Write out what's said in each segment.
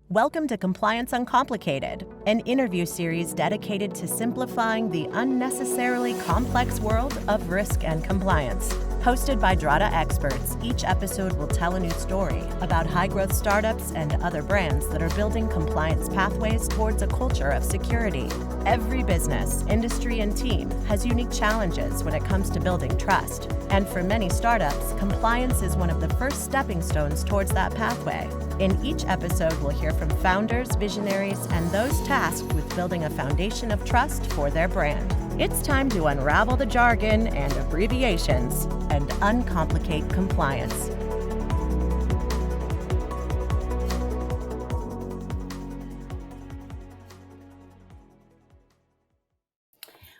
Welcome to Compliance Uncomplicated, an interview series dedicated to simplifying the unnecessarily complex world of risk and compliance. Hosted by Drata experts, each episode will tell a new story about high-growth startups and other brands that are building compliance pathways towards a culture of security. Every business, industry, and team has unique challenges when it comes to building trust. And for many startups, compliance is one of the first stepping stones towards that pathway. In each episode, we'll hear from founders, visionaries, and those tasked with building a foundation of trust for their brand. It's time to unravel the jargon and abbreviations and uncomplicate compliance.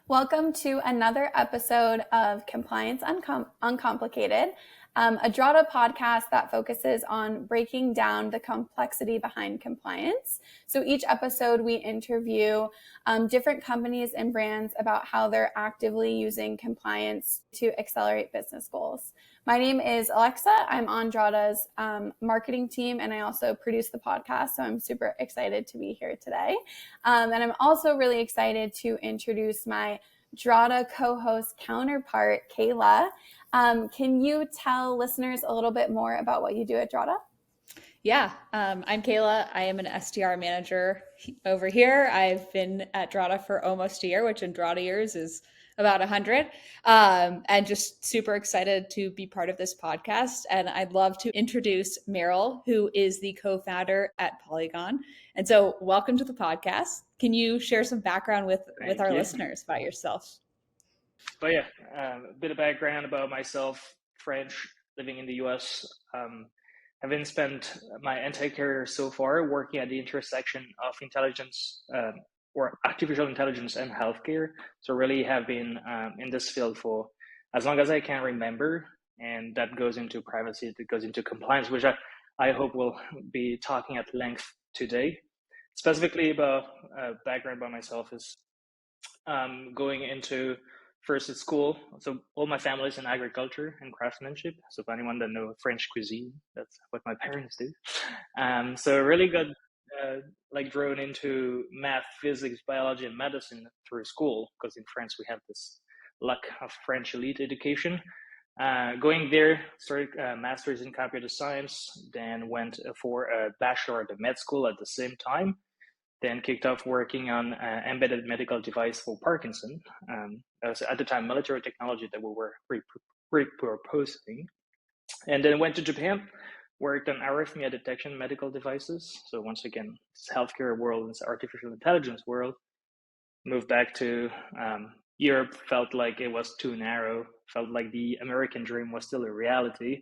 Welcome to another episode of Compliance Uncomplicated, a Drata podcast that focuses on breaking down the complexity behind compliance. So each episode we interview different companies and brands about how they're actively using compliance to accelerate business goals. My name is Alexa. I'm on Drata's marketing team, and I also produce the podcast, so I'm super excited to be here today. And I'm also really excited to introduce my Drata co-host counterpart, Kayla. Can you tell listeners a little bit more about what you do at Drata? Yeah, I'm Kayla. I am an SDR manager over here. I've been at Drata for almost a year, which in Drata years is about 100, and just super excited to be part of this podcast. And I'd love to introduce Meryll, who is the co-founder at Polygon. And so welcome to the podcast. Can you share some background with our listeners about yourself? But yeah, a bit of background about myself: French, living in the US. Having spent my entire career so far working at the intersection of intelligence or artificial intelligence and healthcare. So really have been in this field for as long as I can remember. And that goes into privacy, that goes into compliance, which I hope we'll be talking at length today. Specifically about background by myself is going into first at school. So all my family is in agriculture and craftsmanship. So if anyone that knows French cuisine, that's what my parents do. So really got drawn into math, physics, biology, and medicine through school, because in France we have this luck of French elite education. Going there, started a master's in computer science, then went for a bachelor at the med school at the same time. Then kicked off working on embedded medical device for Parkinson. That was at the time military technology that we were repurposing. And then went to Japan, worked on arrhythmia detection medical devices. So once again, this healthcare world, this artificial intelligence world. Moved back to Europe, felt like it was too narrow, felt like the American dream was still a reality.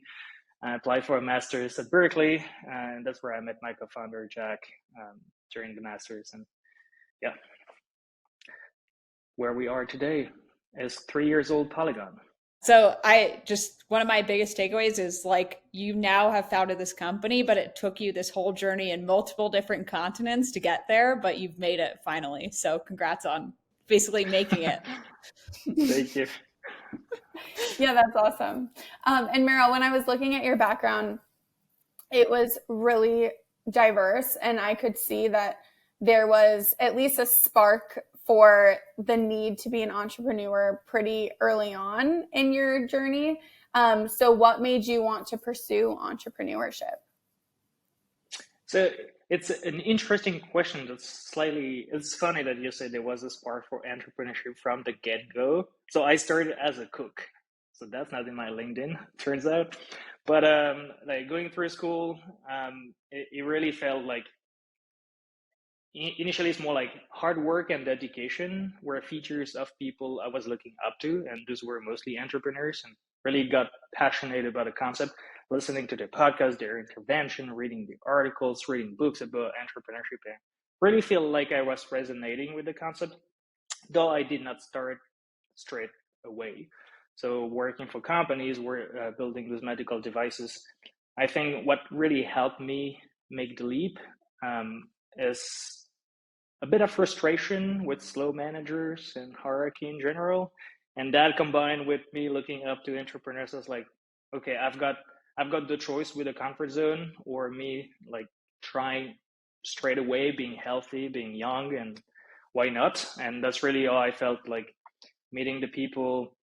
I applied for a master's at Berkeley, and that's where I met my co-founder, Jack, during the master's. And yeah, where we are today is 3 years old Polygon. So one of my biggest takeaways is like, you now have founded this company, but it took you this whole journey in multiple different continents to get there, but you've made it finally. So congrats on basically making it. Thank you. Yeah, that's awesome. And Meryll, when I was looking at your background, it was really diverse, and I could see that there was at least a spark for the need to be an entrepreneur pretty early on in your journey. So what made you want to pursue entrepreneurship? So it's an interesting question. It's funny that you say there was a spark for entrepreneurship from the get-go. So I started as a cook. So that's not in my LinkedIn, turns out. But going through school, it really felt like initially it's more like hard work and dedication were features of people I was looking up to, and those were mostly entrepreneurs, and really got passionate about the concept, listening to their podcast, their intervention, reading the articles, reading books about entrepreneurship, and really feel like I was resonating with the concept, though I did not start straight away. So working for companies, we're building these medical devices. I think what really helped me make the leap is a bit of frustration with slow managers and hierarchy in general. And that combined with me looking up to entrepreneurs as like, okay, I've got the choice with a comfort zone or me like trying straight away, being healthy, being young, and why not? And that's really all I felt like, meeting the people,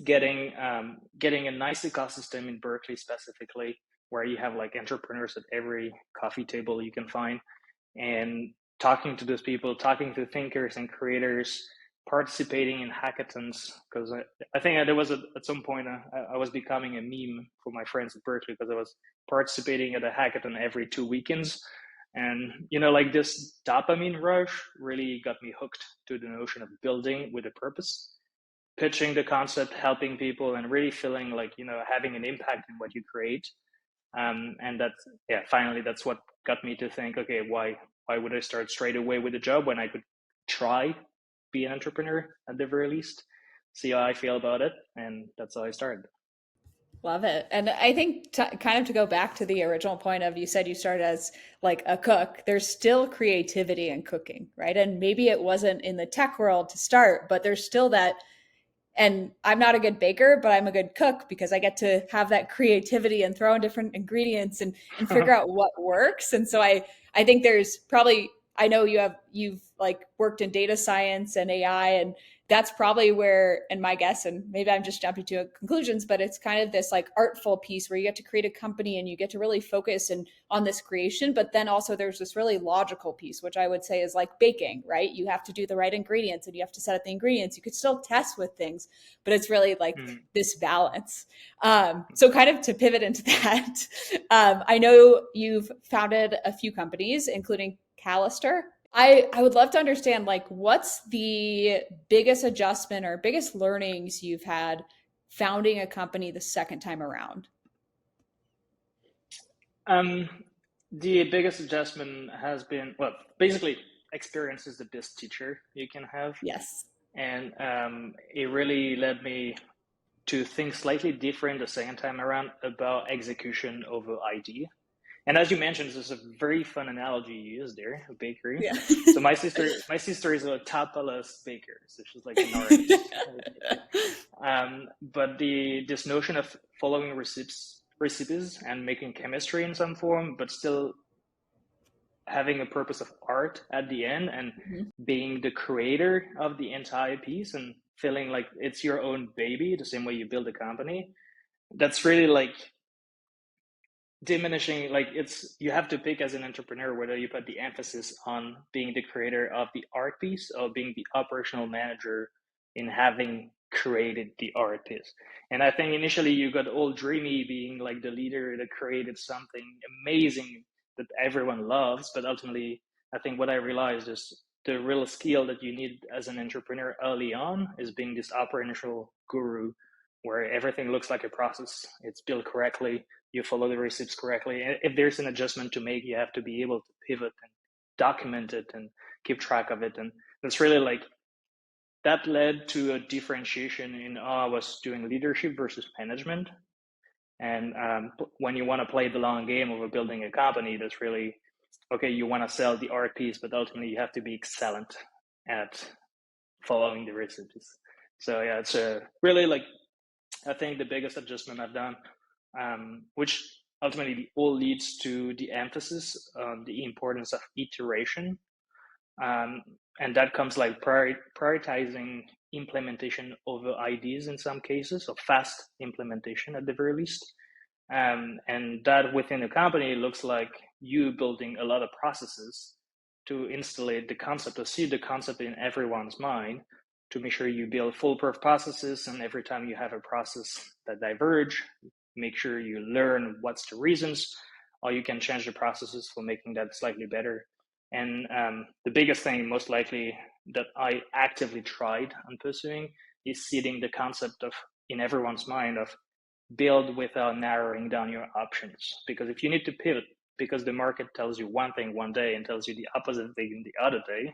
getting a nice ecosystem in Berkeley specifically, where you have like entrepreneurs at every coffee table you can find, and talking to those people, talking to thinkers and creators, participating in hackathons. Because I think there was at some point I was becoming a meme for my friends at Berkeley, because I was participating at a hackathon every 2 weekends. And like this dopamine rush really got me hooked to the notion of building with a purpose, pitching the concept, helping people, and really feeling like having an impact in what you create. And that's finally that's what got me to think, okay, why would I start straight away with a job when I could try be an entrepreneur at the very least, see how I feel about it, and that's how I started. Love it. And I think kind of to go back to the original point of, you said you started as like a cook, there's still creativity in cooking, right? And maybe it wasn't in the tech world to start, but there's still that. And I'm not a good baker, but I'm a good cook because I get to have that creativity and throw in different ingredients and figure out what works. And so I think there's probably, I know you've like worked in data science and AI, and that's probably where, and my guess, and maybe I'm just jumping to conclusions, but it's kind of this like artful piece where you get to create a company and you get to really focus on this creation. But then also there's this really logical piece, which I would say is like baking, right? You have to do the right ingredients and you have to set up the ingredients. You could still test with things, but it's really like this balance. So kind of to pivot into that, I know you've founded a few companies, including Callister. I would love to understand, like, what's the biggest adjustment or biggest learnings you've had founding a company the second time around? The biggest adjustment has been, well, basically experience is the best teacher you can have. Yes. And it really led me to think slightly different the second time around about execution over idea. And as you mentioned, this is a very fun analogy you used there, a bakery. Yeah. So my sister is a tapaless baker, so she's like an artist. But this notion of following recipes and making chemistry in some form, but still having a purpose of art at the end, and being the creator of the entire piece and feeling like it's your own baby, the same way you build a company. That's really like diminishing, like you have to pick as an entrepreneur whether you put the emphasis on being the creator of the art piece or being the operational manager in having created the art piece. And I think initially you got all dreamy, being like the leader that created something amazing that everyone loves, but ultimately I think what I realized is the real skill that you need as an entrepreneur early on is being this operational guru, where everything looks like a process, it's built correctly, you follow the recipes correctly. And if there's an adjustment to make, you have to be able to pivot and document it and keep track of it. And that's really like, that led to a differentiation in I was doing leadership versus management. And when you want to play the long game of building a company, that's really, okay, you want to sell the art piece, but ultimately you have to be excellent at following the recipes. So yeah, it's really like, I think the biggest adjustment I've done, which ultimately all leads to the emphasis on the importance of iteration. And that comes like prioritizing implementation over ideas in some cases, or fast implementation at the very least. And that within a company looks like you building a lot of processes to installate the concept, or see the concept in everyone's mind, to make sure you build foolproof processes. And every time you have a process that diverge, make sure you learn what's the reasons, or you can change the processes for making that slightly better. And the biggest thing, most likely, that I actively tried on pursuing is seeding the concept of, in everyone's mind, of build without narrowing down your options. Because if you need to pivot because the market tells you one thing one day and tells you the opposite thing the other day,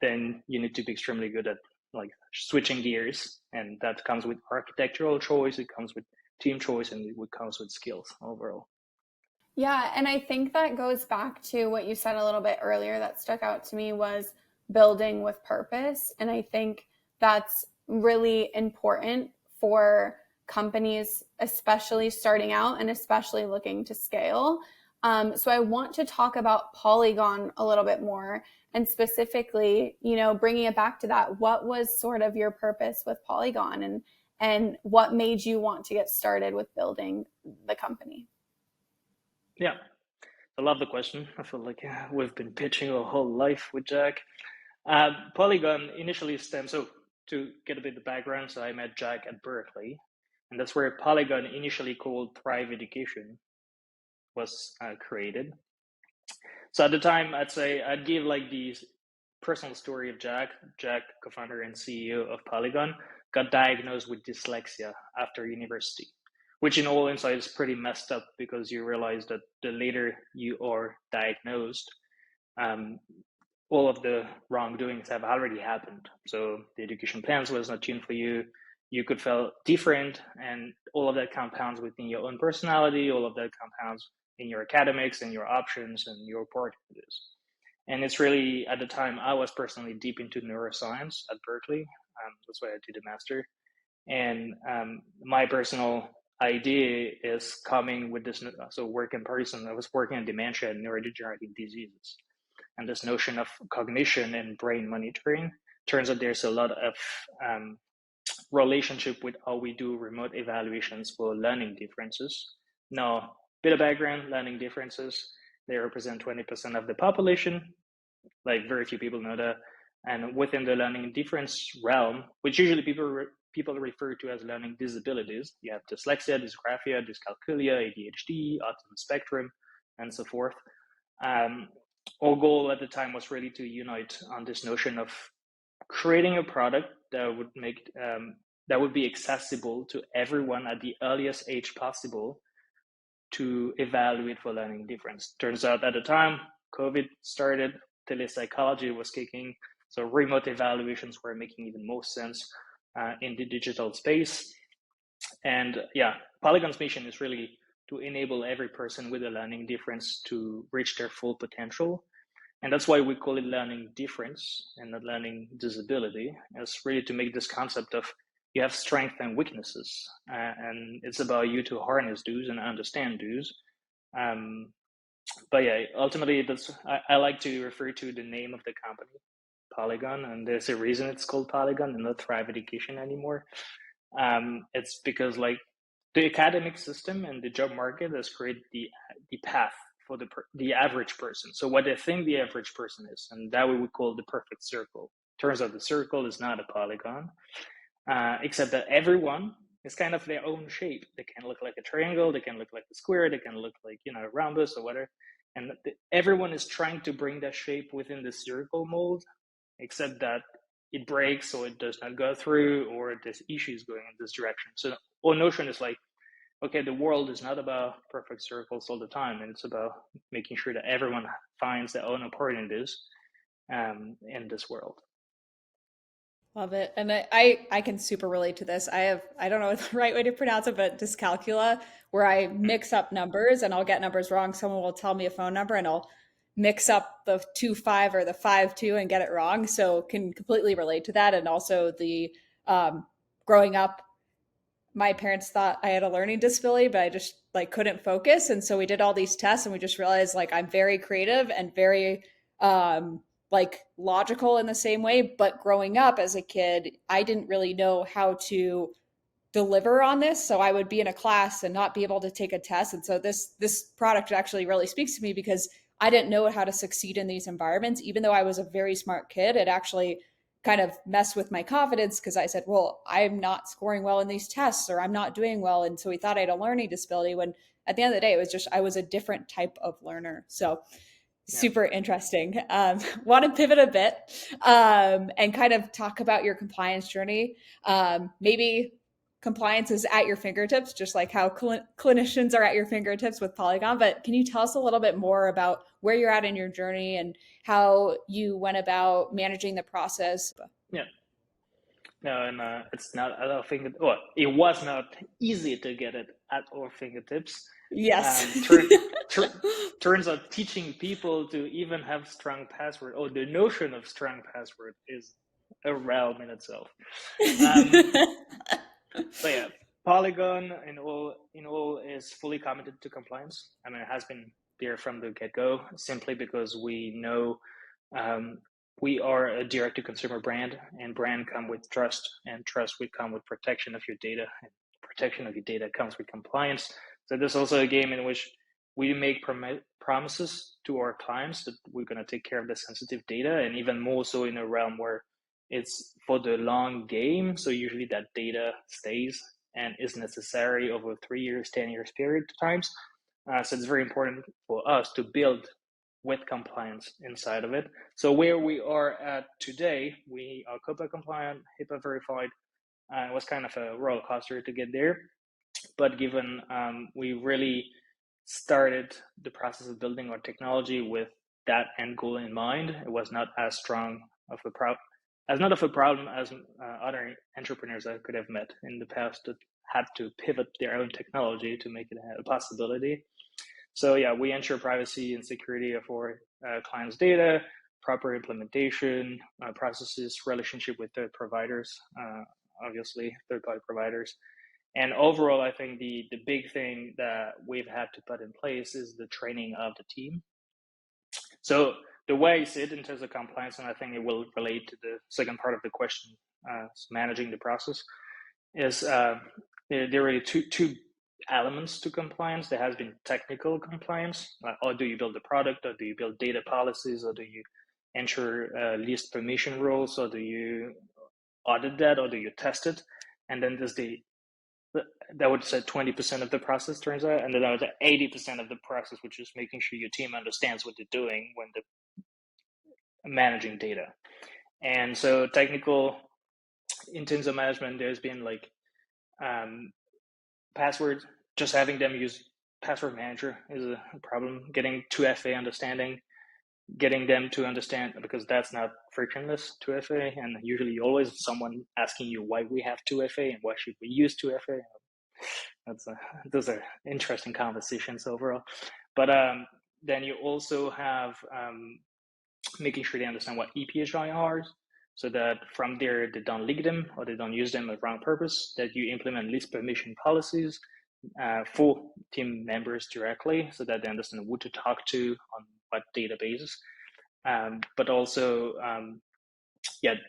then you need to be extremely good at like switching gears. And that comes with architectural choice, it comes with team choice, and it comes with skills overall. Yeah, and I think that goes back to what you said a little bit earlier that stuck out to me, was building with purpose. And I think that's really important for companies, especially starting out and especially looking to scale. So I want to talk about Polygon a little bit more, and specifically, bringing it back to that. What was sort of your purpose with Polygon, and what made you want to get started with building the company? Yeah, I love the question. I feel like we've been pitching our whole life with Jack. Polygon initially stems, so to get a bit of background, so I met Jack at Berkeley, and that's where Polygon, initially called Thrive Education, was created. So at the time, I'd give like the personal story of Jack. Jack, co-founder and CEO of Polygon, got diagnosed with dyslexia after university, which in all insight is pretty messed up, because you realize that the later you are diagnosed, all of the wrongdoings have already happened. So the education plans was not tuned for you. You could feel different, and all of that compounds within your own personality. All of that compounds in your academics and your options and your portfolios. And it's really, at the time, I was personally deep into neuroscience at Berkeley. That's why I did a master. And my personal idea is coming with this, so work in person. I was working on dementia and neurodegenerative diseases. And this notion of cognition and brain monitoring, turns out there's a lot of relationship with how we do remote evaluations for learning differences. Now, bit of background, learning differences, they represent 20% of the population. Like, very few people know that. And within the learning difference realm, which usually people refer to as learning disabilities, you have dyslexia, dysgraphia, dyscalculia, ADHD, autism spectrum, and so forth. Our goal at the time was really to unite on this notion of creating a product that would make that would be accessible to everyone at the earliest age possible to evaluate for learning difference. Turns out at the time, COVID started, telepsychology was kicking, so remote evaluations were making even more sense in the digital space. And yeah, Polygon's mission is really to enable every person with a learning difference to reach their full potential. And that's why we call it learning difference and not learning disability. It's really to make this concept of you have strengths and weaknesses, and it's about you to harness those and understand those. But yeah, ultimately, I like to refer to the name of the company, Polygon, and there's a reason it's called Polygon and not Thrive Education anymore. It's because like the academic system and the job market has created the path for the average person. So what they think the average person is, and that we would call the perfect circle. Turns out the circle is not a polygon, except that everyone is kind of their own shape. They can look like a triangle, they can look like a square, they can look like, a rhombus or whatever. And everyone is trying to bring that shape within the circle mold, except that it breaks or it does not go through, or there's issues going in this direction. So our notion is like, okay, the world is not about perfect circles all the time, and it's about making sure that everyone finds their own opportunities in this world. Love it. And I can super relate to this. I don't know the right way to pronounce it, but dyscalculia, where I mix up numbers and I'll get numbers wrong. Someone will tell me a phone number and I'll mix up the 2-5 or the 5-2 and get it wrong. So can completely relate to that. And also the growing up, my parents thought I had a learning disability, but I just like couldn't focus. And so we did all these tests and we just realized like I'm very creative and very like logical in the same way. But growing up as a kid, I didn't really know how to deliver on this. So I would be in a class and not be able to take a test. And so this product actually really speaks to me because I didn't know how to succeed in these environments. Even though I was a very smart kid, it actually kind of messed with my confidence because I said, well, I'm not scoring well in these tests or I'm not doing well. And so we thought I had a learning disability when at the end of the day, it was just, I was a different type of learner. So super interesting. Want to pivot a bit and kind of talk about your compliance journey. Maybe compliance is at your fingertips, just like how clinicians are at your fingertips with Polygon. But can you tell us a little bit more about where you're at in your journey and how you went about managing the process? Yeah. No, and it's not at our fingertips. Well, it was not easy to get it at our fingertips. Yes. Turns out teaching people to even have strong password, or the notion of strong password, is a realm in itself. But yeah, Polygon in all is fully committed to compliance. I mean, it has been there from the get-go, simply because we know we are a direct-to-consumer brand, and brand come with trust, and trust would come with protection of your data, and protection of your data comes with compliance. So there's also a game in which we make promises to our clients that we're going to take care of the sensitive data, and even more so in a realm where it's for the long game. So usually that data stays and is necessary over 3 years, 10 years period times. So it's very important for us to build with compliance inside of it. So where we are at today, we are COPPA compliant, HIPAA verified. It was kind of a roller coaster to get there. But given we really started the process of building our technology with that end goal in mind, it was not as strong of a problem as other entrepreneurs I could have met in the past that had to pivot their own technology to make it a possibility. So yeah, we ensure privacy and security of our clients' data, proper implementation, processes, relationship with third providers, obviously third-party providers. And overall, I think the big thing that we've had to put in place is the training of the team. So the way I see it in terms of compliance, and I think it will relate to the second part of the question, managing the process, is there are really two elements to compliance. There has been technical compliance, like, or do you build a product, or do you build data policies, or do you ensure least permission rules, or do you audit that, or do you test it? And then there's that would say 20% of the process, turns out, and then there was 80% of the process, which is making sure your team understands what they're doing when they're managing data. And so technical, in terms of management, there's been like passwords, just having them use password manager is a problem. Getting 2FA understanding, getting them to understand, because that's not frictionless, 2FA, and usually always someone asking you why we have 2FA and why should we use 2FA. Those are interesting conversations overall. But then you also have making sure they understand what EPHI are, so that from there they don't leak them or they don't use them at wrong purpose, that you implement least permission policies for team members directly, so that they understand who to talk to on what databases, but also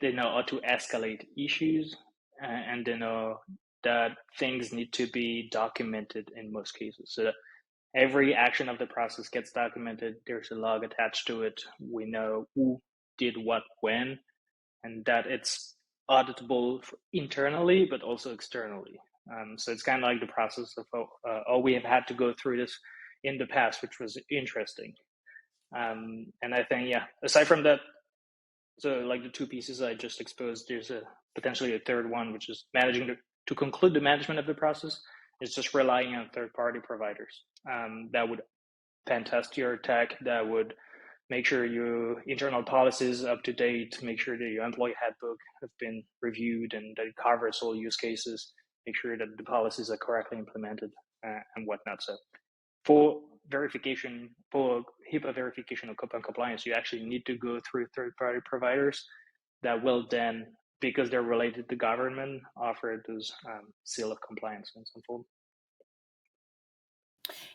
they know how to escalate issues, and they know that things need to be documented in most cases, so that every action of the process gets documented. There's a log attached to it. We know who did what when, and that it's auditable internally, but also externally. So it's kind of like the process of we have had to go through this in the past, which was interesting. And I think, aside from that, so like the two pieces I just exposed, there's potentially a third one, which is to conclude the management of the process, is just relying on third-party providers that would pen test your tech, that would make sure your internal policies up to date, make sure that your employee handbook have been reviewed and that it covers all use cases, make sure that the policies are correctly implemented and whatnot. So for verification, for HIPAA verification or COPPA compliance, you actually need to go through third-party providers that will then, because they're related to government, offer those seal of compliance in some form.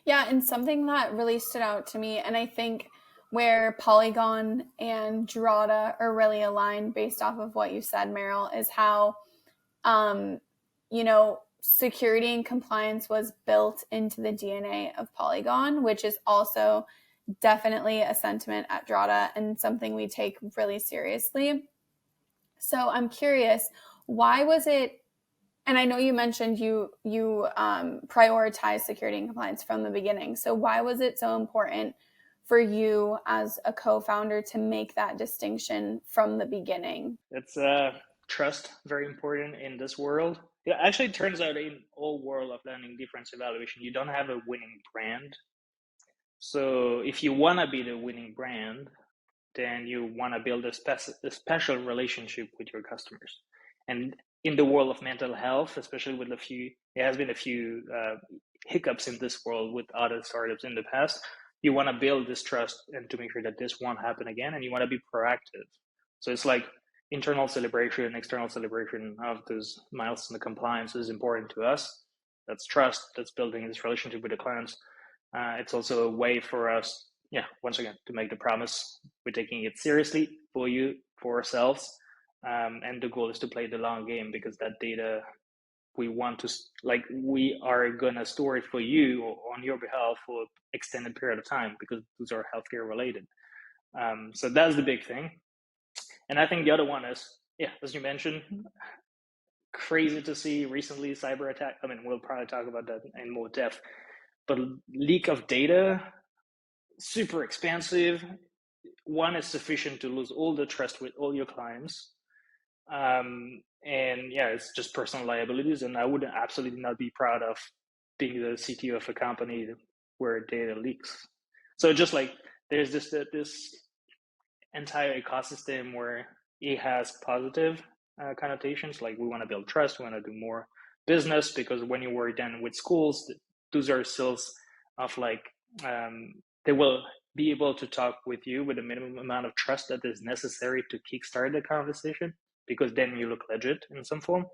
Yeah, and something that really stood out to me, and I think where Polygon and Drata are really aligned based off of what you said, Meryll, is how, security and compliance was built into the DNA of Polygon, which is also definitely a sentiment at Drata and something we take really seriously. So I'm curious, why was it, and I know you mentioned you prioritize security and compliance from the beginning. So why was it so important for you as a co-founder to make that distinction from the beginning? It's trust, very important in this world. It actually turns out in all world of learning difference evaluation, you don't have a winning brand. So if you want to be the winning brand, then you want to build a special relationship with your customers. And in the world of mental health, especially with there has been a few hiccups in this world with other startups in the past. You want to build this trust and to make sure that this won't happen again, and you want to be proactive. So it's like internal celebration, external celebration of those milestones. The compliance is important to us. That's trust. That's building this relationship with the clients. It's also a way for us, once again, to make the promise we're taking it seriously for you, for ourselves. And the goal is to play the long game, because that data we want to, we are going to store it for you or on your behalf for an extended period of time, because those are healthcare related. So that's the big thing. And I think the other one is, as you mentioned, crazy to see recently cyber attack. I mean, we'll probably talk about that in more depth, but leak of data, super expensive. One is sufficient to lose all the trust with all your clients. And it's just personal liabilities. And I would absolutely not be proud of being the CTO of a company where data leaks. So just like there's this entire ecosystem where it has positive connotations, like we want to build trust, we want to do more business, because when you work then with schools, those are skills of they will be able to talk with you with a minimum amount of trust that is necessary to kickstart the conversation, because then you look legit in some form.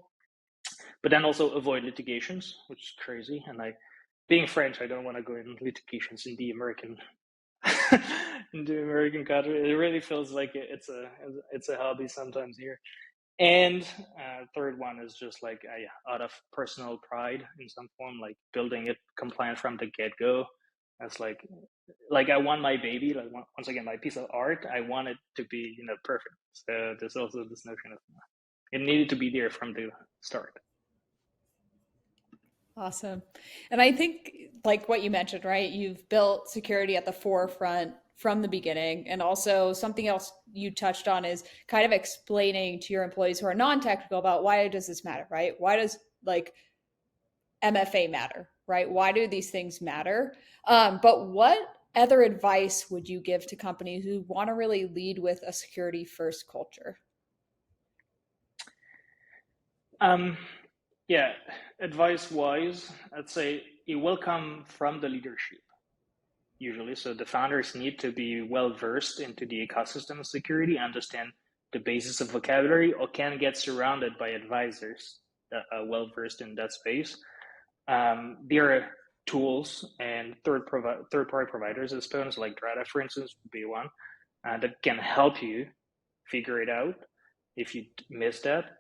But then also avoid litigations, which is crazy. And being French, I don't want to go in litigations in the American country. It really feels like it's a hobby sometimes here. And third one is just out of personal pride in some form, like building it compliant from the get-go. That's like I want my baby, once again, my piece of art, I want it to be perfect. So there's also this notion of it needed to be there from the start. Awesome. And I think like what you mentioned, right? You've built security at the forefront from the beginning. And also something else you touched on is kind of explaining to your employees who are non-technical about why does this matter, right? Why does MFA matter, right? Why do these things matter? But what other advice would you give to companies who want to really lead with a security first culture? Advice wise, I'd say it will come from the leadership usually. So the founders need to be well versed into the ecosystem of security, understand the basis of vocabulary, or can get surrounded by advisors that are well versed in that space. There are tools and third-party providers, I suppose, like Drata, for instance, would be one that can help you figure it out if you miss that.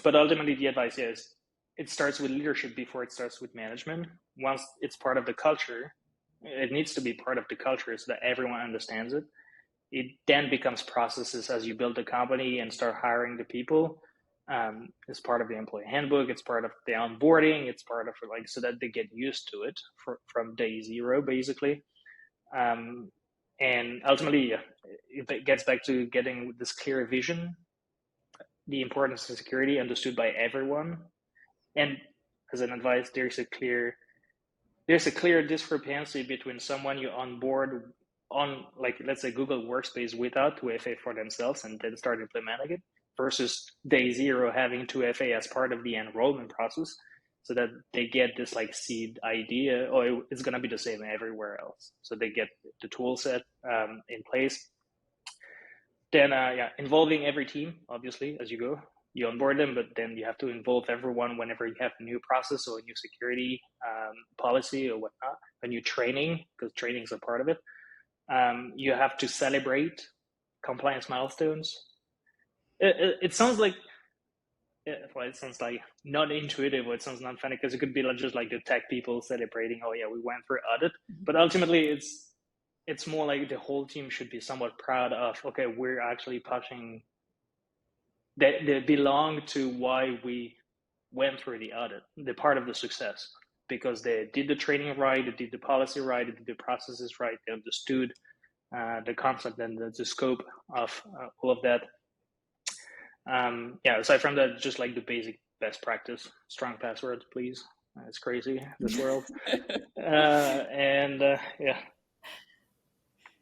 But ultimately, the advice is it starts with leadership before it starts with management. Once it's part of the culture, it needs to be part of the culture so that everyone understands it. It then becomes processes as you build the company and start hiring the people. It's part of the employee handbook. It's part of the onboarding. It's part of so that they get used to it from day zero, basically. And ultimately, it gets back to getting this clear vision, the importance of security understood by everyone. And as an advice, there's a clear discrepancy between someone you onboard on, let's say, Google Workspace without 2FA for themselves and then start implementing it, versus day zero having 2FA as part of the enrollment process, so that they get this seed idea, or it's going to be the same everywhere else. So they get the tool set in place. Then, involving every team, obviously, as you go. You onboard them, but then you have to involve everyone whenever you have a new process or a new security policy or whatnot, a new training, because training is a part of it. You have to celebrate compliance milestones. It sounds like, it sounds not intuitive, or it sounds not funny, because it could be just the tech people celebrating, oh yeah, we went through audit. But ultimately, it's more like the whole team should be somewhat proud of, okay, we're actually pushing, they belong to why we went through the audit, the part of the success, because they did the training right, they did the policy right, they did the processes right, they understood the concept and the scope of all of that. Aside from that, just the basic best practice, strong passwords, please. It's crazy, this world.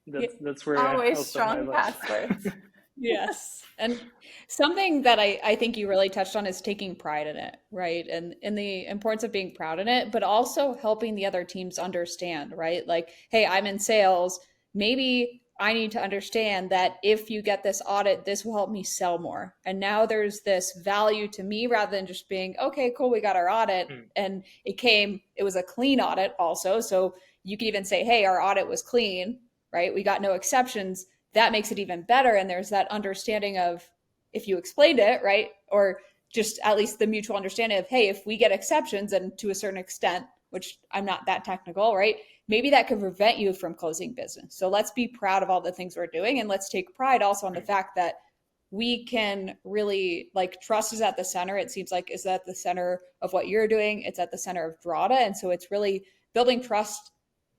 That's where always strong passwords. Yes. And something that I think you really touched on is taking pride in it, right? And the importance of being proud in it, but also helping the other teams understand, right? Hey, I'm in sales. Maybe I need to understand that if you get this audit, this will help me sell more. And now there's this value to me rather than just being, okay, cool, we got our audit. And it was a clean audit also. So you could even say, hey, our audit was clean, right? We got no exceptions. That makes it even better. And there's that understanding of, if you explained it, right? Or just at least the mutual understanding of, hey, if we get exceptions, and to a certain extent, which I'm not that technical, right? Maybe that could prevent you from closing business. So let's be proud of all the things we're doing. And let's take pride also on the fact that we can really, like, trust is at the center. It seems like is at the center of what you're doing. It's at the center of Drata. And so it's really building trust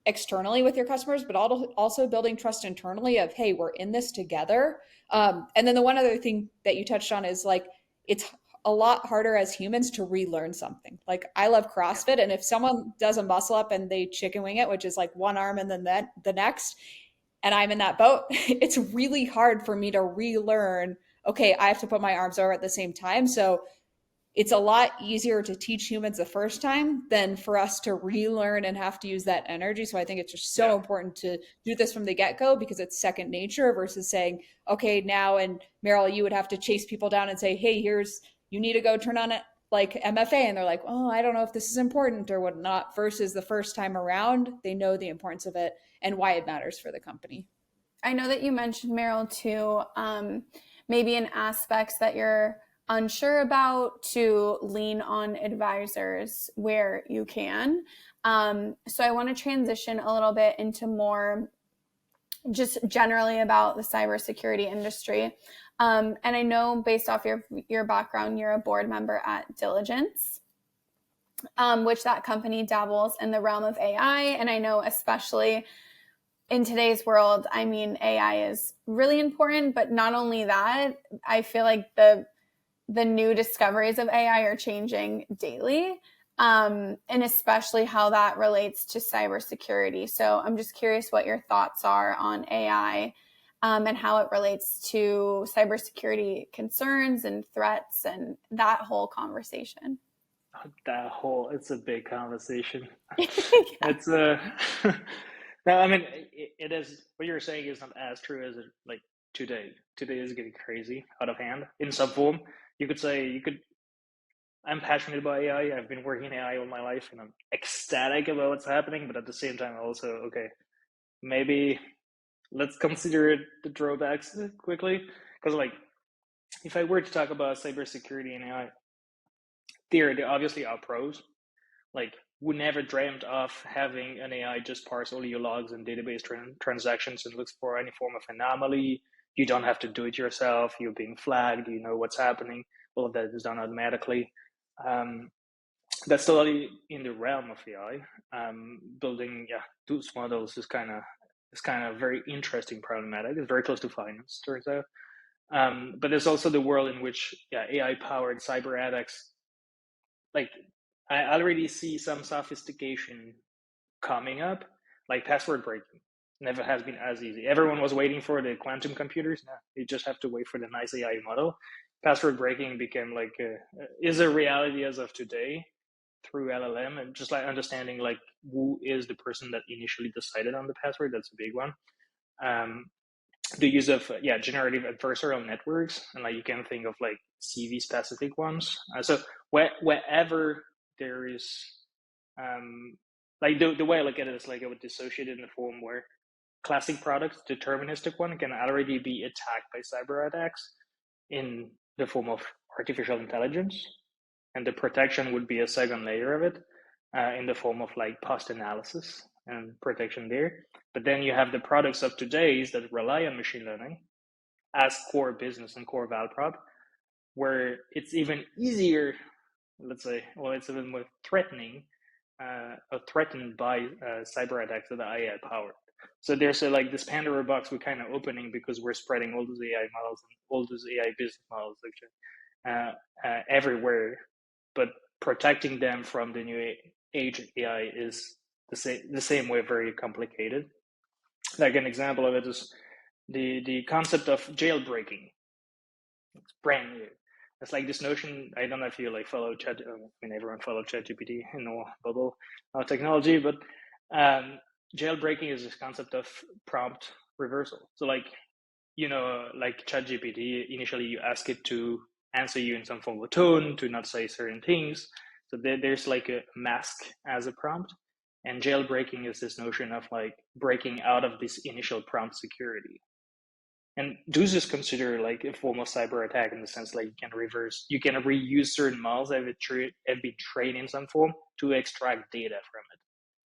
externally with your customers, but also building trust internally of, hey, we're in this together. And then the one other thing that you touched on is like, it's a lot harder as humans to relearn something. Like, I love CrossFit, and if someone does a muscle up and they chicken wing it, which is like one arm and then the next, and I'm in that boat, it's really hard for me to relearn, okay, I have to put my arms over at the same time. So it's a lot easier to teach humans the first time than for us to relearn and have to use that energy. So I think it's just so important to do this from the get-go, because it's second nature versus saying, okay, now, and Meryl, you would have to chase people down and say, hey, you need to go turn on it like MFA. And they're like, oh, I don't know if this is important or whatnot, versus the first time around, they know the importance of it and why it matters for the company. I know that you mentioned, Meryl, too, maybe in aspects that you're unsure about, to lean on advisors where you can. So I want to transition a little bit into more just generally about the cybersecurity industry. And I know based off your background, you're a board member at Diligence, which that company dabbles in the realm of AI. And I know especially in today's world, I mean, AI is really important, but not only that, I feel like the new discoveries of AI are changing daily, and especially how that relates to cybersecurity. So I'm just curious what your thoughts are on AI, and how it relates to cybersecurity concerns and threats and that whole conversation. It's a big conversation. Yeah. It's a no, I mean, it is, what you're saying is not as true as it, like, today is getting crazy out of hand in some form. I'm passionate about AI. I've been working in AI all my life, and I'm ecstatic about what's happening, but at the same time also, okay, maybe let's consider the drawbacks quickly. Because, like, if I were to talk about cybersecurity and AI, there obviously are pros. Like, we never dreamt of having an AI just parse all your logs and database transactions and looks for any form of anomaly. You don't have to do it yourself. You're being flagged. You know what's happening. All of that is done automatically. That's totally in the realm of AI. Building those models is kind of very interesting, problematic. It's very close to finance, turns out. But there's also the world in which AI-powered cyber attacks, like, I already see some sophistication coming up, like password breaking. Never has been as easy. Everyone was waiting for the quantum computers. Now you just have to wait for the nice AI model. Password breaking became is a reality as of today through LLM, and just like understanding like who is the person that initially decided on the password. That's a big one. The use of generative adversarial networks, and like you can think of like CV specific ones. So wherever there is like the way I look at it is like I would dissociate it in the form where classic products, deterministic one, can already be attacked by cyber attacks in the form of artificial intelligence, and the protection would be a second layer of it in the form of like post analysis and protection there. But then you have the products of today's that rely on machine learning as core business and core value prop, where it's even easier, let's say, well, it's even more threatening or threatened by cyber attacks that are AI powered. So there's like this Pandora box we're kind of opening because we're spreading all those AI models and all those AI business models actually everywhere, but protecting them from the new age AI is the same way very complicated. Like an example of it is the concept of jailbreaking. It's brand new. It's like this notion. I don't know if you like follow Chat. I mean, everyone follow ChatGPT in the bubble of technology, but jailbreaking is this concept of prompt reversal. So like, like ChatGPT, initially you ask it to answer you in some form of tone, to not say certain things. So there's like a mask as a prompt. And jailbreaking is this notion of like breaking out of this initial prompt security. And those just consider like a form of cyber attack in the sense like you can reuse certain models that have been trained in some form to extract data from it.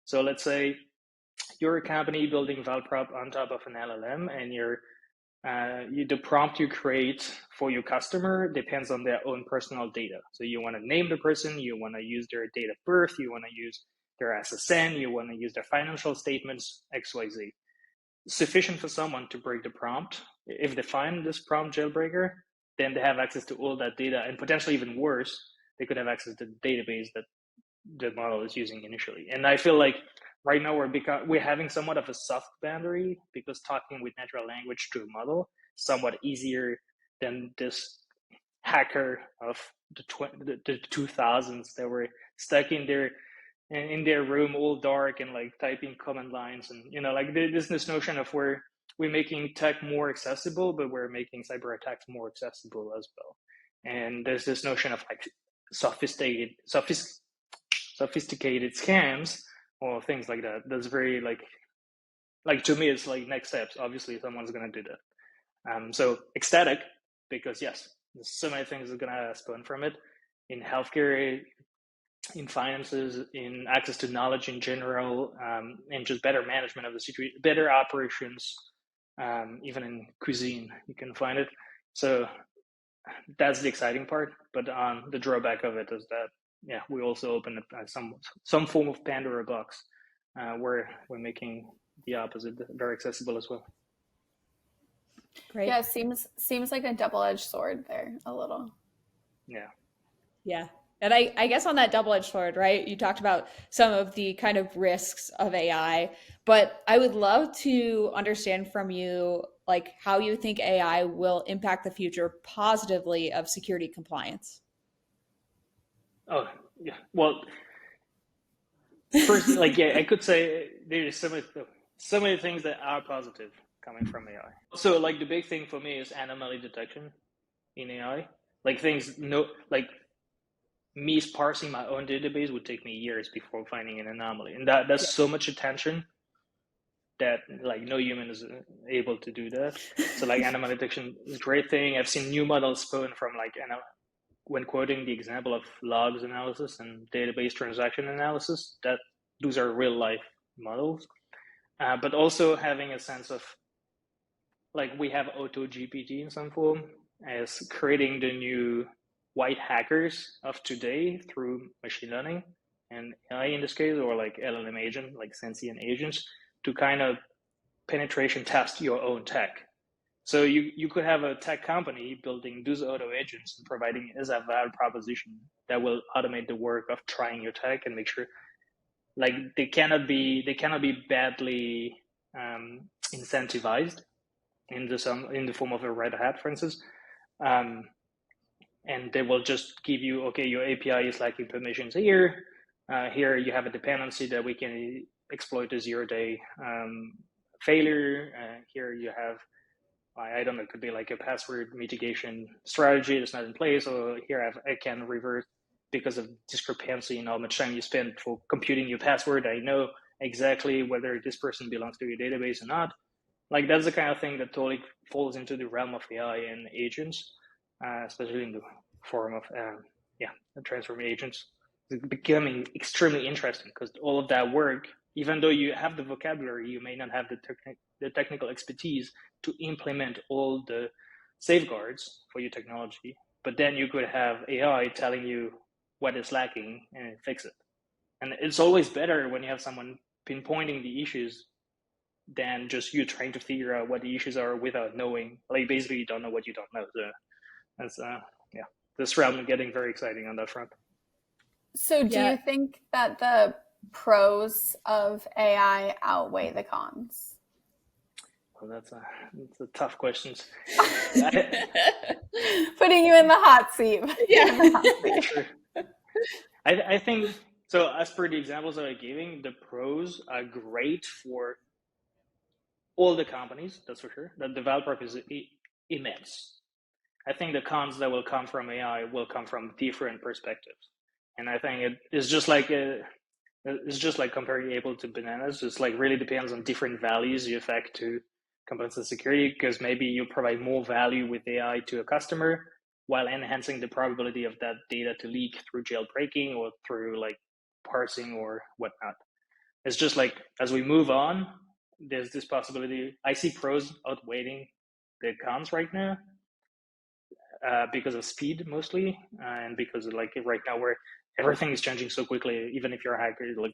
So let's say you're a company building Valprop on top of an LLM, and the prompt you create for your customer depends on their own personal data. So you want to name the person, you want to use their date of birth, you want to use their SSN, you want to use their financial statements, XYZ. Sufficient for someone to break the prompt. If they find this prompt jailbreaker, then they have access to all that data, and potentially even worse, they could have access to the database that the model is using initially. And I feel like right now we're having somewhat of a soft boundary, because talking with natural language to a model is somewhat easier than this hacker of the 2000s that were stuck in their room all dark and like typing command lines. And like there's this notion of where we're making tech more accessible, but we're making cyber attacks more accessible as well. And there's this notion of like sophisticated scams or things like that. That's very like to me, it's like next steps. Obviously someone's going to do that. So ecstatic, because yes, there's so many things that are going to spawn from it in healthcare, in finances, in access to knowledge in general, and just better management of the situation, better operations, even in cuisine, you can find it. So that's the exciting part. But the drawback of it is that, yeah, we also open some form of Pandora box where we're making the opposite very accessible as well. Great. Yeah, seems like a double-edged sword there a little. Yeah. Yeah. And I guess on that double-edged sword, right, you talked about some of the kind of risks of AI, but I would love to understand from you, like, how you think AI will impact the future positively of security compliance. Oh, yeah. Well, first, like, yeah, I could say there's so many things that are positive coming from AI. So, like, the big thing for me is anomaly detection in AI. Like, me parsing my own database would take me years before finding an anomaly, and that's so much attention that like no human is able to do that. So like anomaly detection is a great thing. I've seen new models spawn from like when quoting the example of logs analysis and database transaction analysis, that those are real life models. But also having a sense of like we have auto GPT in some form as creating the new white hackers of today through machine learning and AI in this case, or like LLM agent, like sentient agents, to kind of penetration test your own tech. So you could have a tech company building those auto agents and providing as a value proposition that will automate the work of trying your tech and make sure like they cannot be badly incentivized in the form of a red hat, for instance. And they will just give you, okay, your API is lacking permissions here. Here you have a dependency that we can exploit a 0-day failure. Here you have, I don't know, it could be like a password mitigation strategy that's not in place. Or here I can revert because of discrepancy in how much time you spend for computing your password. I know exactly whether this person belongs to your database or not. Like that's the kind of thing that totally falls into the realm of AI and agents. Especially in the form of transform agents. It's becoming extremely interesting because all of that work, even though you have the vocabulary, you may not have the technical expertise to implement all the safeguards for your technology. But then you could have AI telling you what is lacking and fix it. And it's always better when you have someone pinpointing the issues than just you trying to figure out what the issues are without knowing. Like basically you don't know what you don't know. So that's this realm is getting very exciting on that front. So do you think that the pros of AI outweigh the cons? Well, that's a tough question. Putting you in the hot seat. Yeah. Sure. I think so. As per the examples that I'm giving, the pros are great for all the companies, that's for sure. The developer is immense. I think the cons that will come from AI will come from different perspectives, and I think it's just like comparing apple to bananas. It's like really depends on different values you affect to compliance and security, because maybe you provide more value with AI to a customer while enhancing the probability of that data to leak through jailbreaking or through like parsing or whatnot. It's just like as we move on, there's this possibility. I see pros outweighing the cons right now, because of speed mostly, and because of like right now where everything is changing so quickly. Even if you're a hacker, it like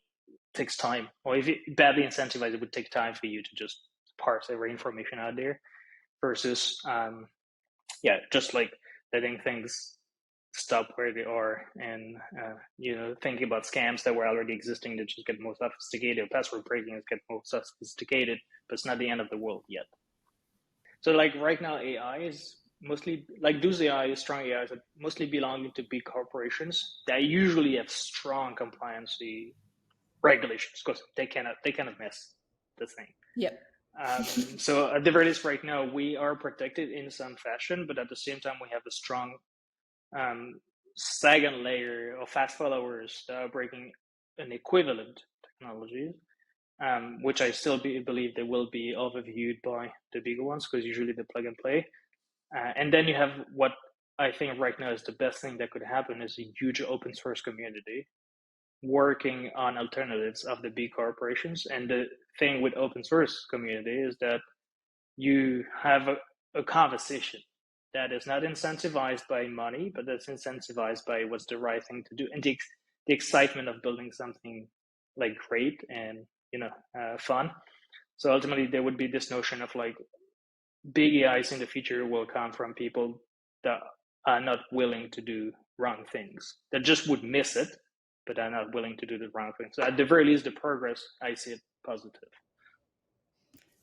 takes time, or if it badly incentivized, it would take time for you to just parse every information out there versus just like letting things stop where they are, and thinking about scams that were already existing that just get more sophisticated. Password breaking is get more sophisticated, but it's not the end of the world yet. So like right now, AI is mostly like those AI, strong AIs that mostly belong to big corporations that usually have strong compliancy regulations because they cannot miss the thing. Yep. So at the very least, right now we are protected in some fashion, but at the same time we have a strong second layer of fast followers that are breaking an equivalent technology, which I still believe they will be overviewed by the bigger ones because usually they plug and play. And then you have what I think right now is the best thing that could happen is a huge open source community working on alternatives of the big corporations. And the thing with open source community is that you have a conversation that is not incentivized by money, but that's incentivized by what's the right thing to do, and the excitement of building something like great and fun. So ultimately, there would be this notion of like big AIs in the future will come from people that are not willing to do wrong things, that just would miss it, but are not willing to do the wrong thing. So at the very least, the progress, I see it positive.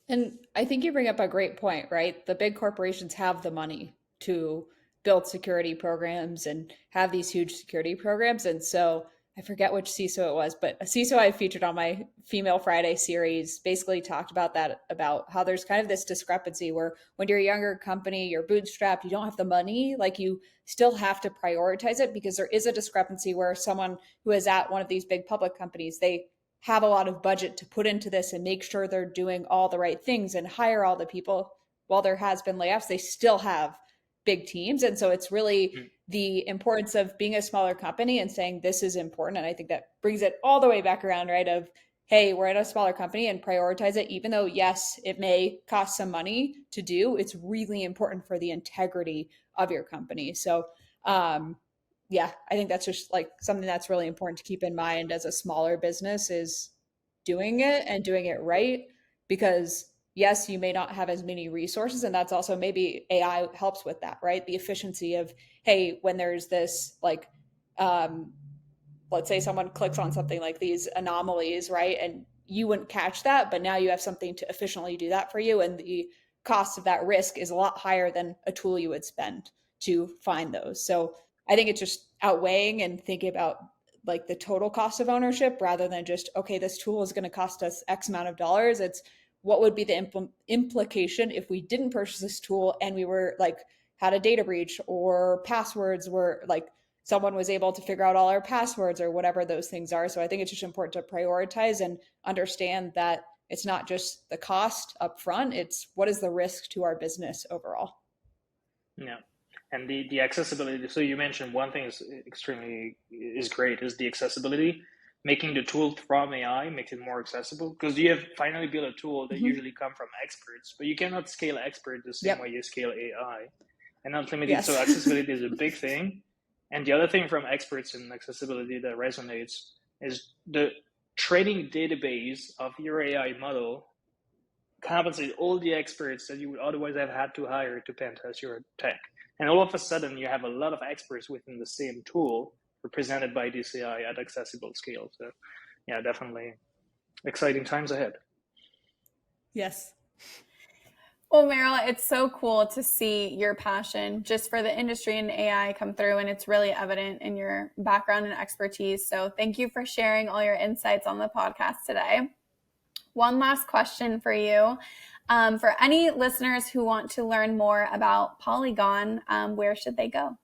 And I think you bring up a great point, right? The big corporations have the money to build security programs and have these huge security programs. And so I forget which CISO it was, but a CISO I featured on my Female Friday series basically talked about that, about how there's kind of this discrepancy where when you're a younger company, you're bootstrapped, you don't have the money, like you still have to prioritize it, because there is a discrepancy where someone who is at one of these big public companies, they have a lot of budget to put into this and make sure they're doing all the right things and hire all the people. While there has been layoffs, they still have big teams. And so it's really the importance of being a smaller company and saying this is important. And I think that brings it all the way back around, right? Of, hey, we're at a smaller company and prioritize it, even though, yes, it may cost some money to do. It's really important for the integrity of your company. So, yeah, I think that's just like something that's really important to keep in mind as a smaller business is doing it and doing it right. Because yes, you may not have as many resources. And that's also maybe AI helps with that, right? The efficiency of, hey, when there's this like, let's say someone clicks on something like these anomalies, right? And you wouldn't catch that, but now you have something to efficiently do that for you. And the cost of that risk is a lot higher than a tool you would spend to find those. So I think it's just outweighing and thinking about like the total cost of ownership rather than just, okay, this tool is going to cost us X amount of dollars. It's what would be the implication if we didn't purchase this tool and we were like had a data breach or passwords were like someone was able to figure out all our passwords or whatever those things are. So I think it's just important to prioritize and understand that it's not just the cost up front, it's what is the risk to our business overall. Yeah. And the accessibility. So you mentioned one thing is great is the accessibility. Making the tool from AI makes it more accessible because you have finally built a tool that usually come from experts, but you cannot scale experts the same way you scale AI. And ultimately, so accessibility is a big thing. And the other thing from experts and accessibility that resonates is the training database of your AI model compensate all the experts that you would otherwise have had to hire to pen test your tech. And all of a sudden, you have a lot of experts within the same tool represented by DCI at accessible scale. So, yeah, definitely exciting times ahead. Yes. Well, Meryll, it's so cool to see your passion just for the industry and AI come through, and it's really evident in your background and expertise. So thank you for sharing all your insights on the podcast today. One last question for you. For any listeners who want to learn more about Polygon, where should they go?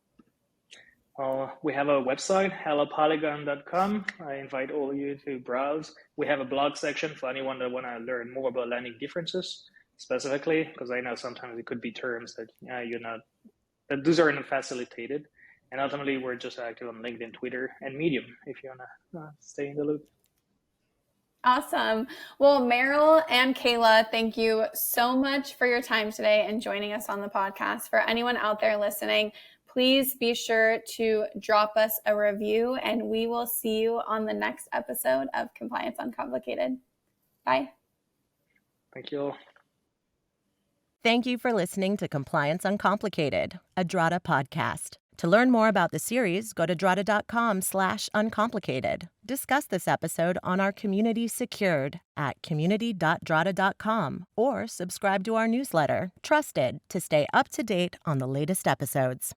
We have a website, hellopolygon.com. I invite all of you to browse. We have a blog section for anyone that want to learn more about landing differences specifically, because I know sometimes it could be terms that that those aren't facilitated. And ultimately, we're just active on LinkedIn, Twitter, and Medium if you want to stay in the loop. Awesome. Well, Meryl and Kayla, thank you so much for your time today and joining us on the podcast. For anyone out there listening, please be sure to drop us a review, and we will see you on the next episode of Compliance Uncomplicated. Bye. Thank you all. Thank you for listening to Compliance Uncomplicated, a Drata podcast. To learn more about the series, go to drata.com/uncomplicated. Discuss this episode on our community secured at community.drata.com or subscribe to our newsletter, Trusted, to stay up to date on the latest episodes.